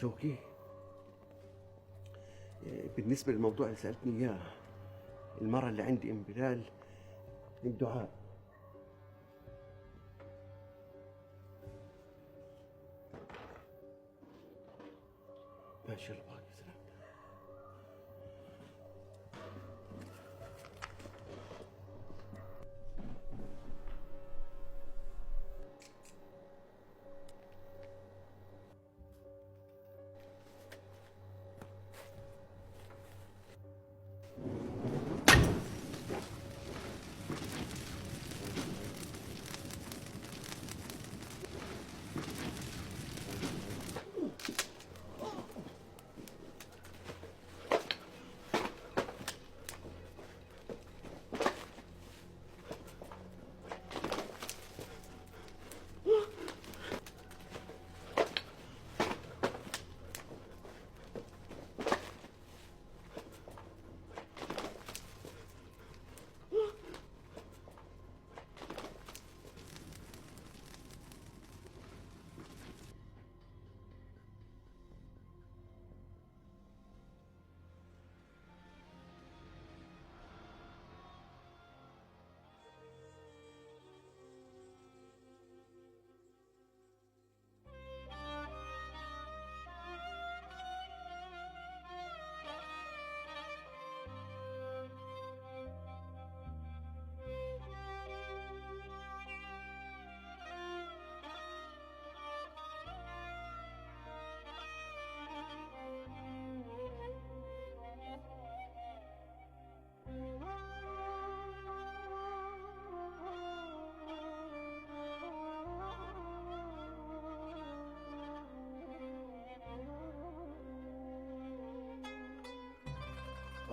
شوقي، بالنسبة للموضوع اللي سألتني إياه، المرة اللي عندي أم بلال، الدعاء. ماشي الله يبارك، سلام.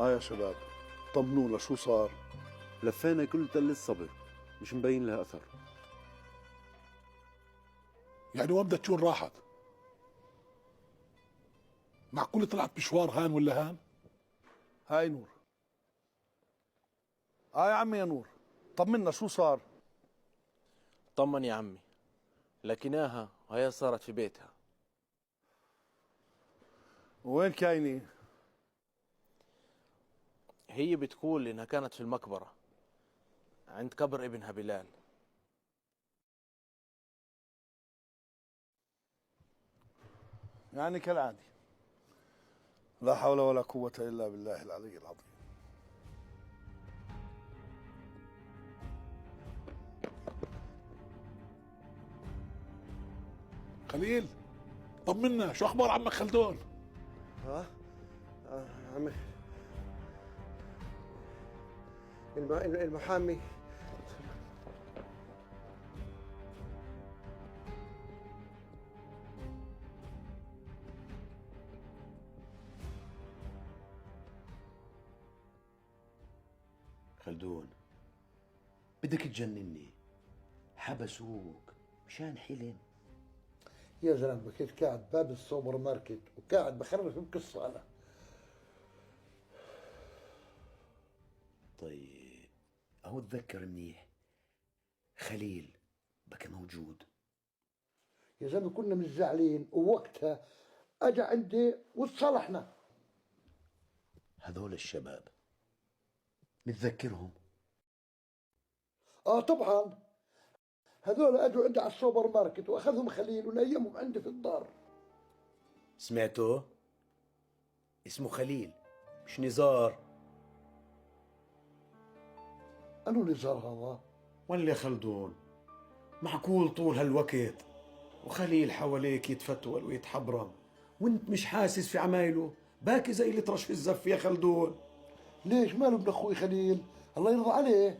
يا شباب، طمنونا شو صار؟ لفينا كل تل الصبر، مش مبين لها أثر. يعني وين بدها تكون راحت؟ معقول طلعت مشوار هان ولا هان؟ هاي نور. يا عمي يا نور، طمنا شو صار؟ طمن يا عمي، لكناها وهي صارت في بيتها. وين كاينة؟ هي بتقول إنها كانت في المقبرة عند قبر ابنها بلال. يعني كالعادة. لا حول ولا قوة إلا بالله العلي العظيم. خليل، طمنا شو أخبار عمك خلدون؟ ها؟ عمي، المحامي خلدون، بدك تجنني؟ حبسوك مشان حلم؟ يا زلمه كنت قاعد باب السوبر ماركت وقاعد بخرف بقصه انا. طيب اهو اتذكر منيح، خليل بكى موجود. يا زلمه كنا مش زعلين ووقتها اجى عندي وتصالحنا. هذول الشباب متذكرهم؟ طبعا، هذول اجوا عندي على السوبر ماركت واخذهم خليل ونيمهم عندي في الدار. سمعتوا؟ اسمه خليل مش نزار. انو نزار هذا؟ ولا خلدون، معقول طول هالوقت وخليل حواليك يتفتول ويتحبرم وانت مش حاسس في عمايله؟ باكي زي اللي طرش في الزف يا خلدون. ليش ماله ابن اخوي خليل؟ الله يرضى عليه.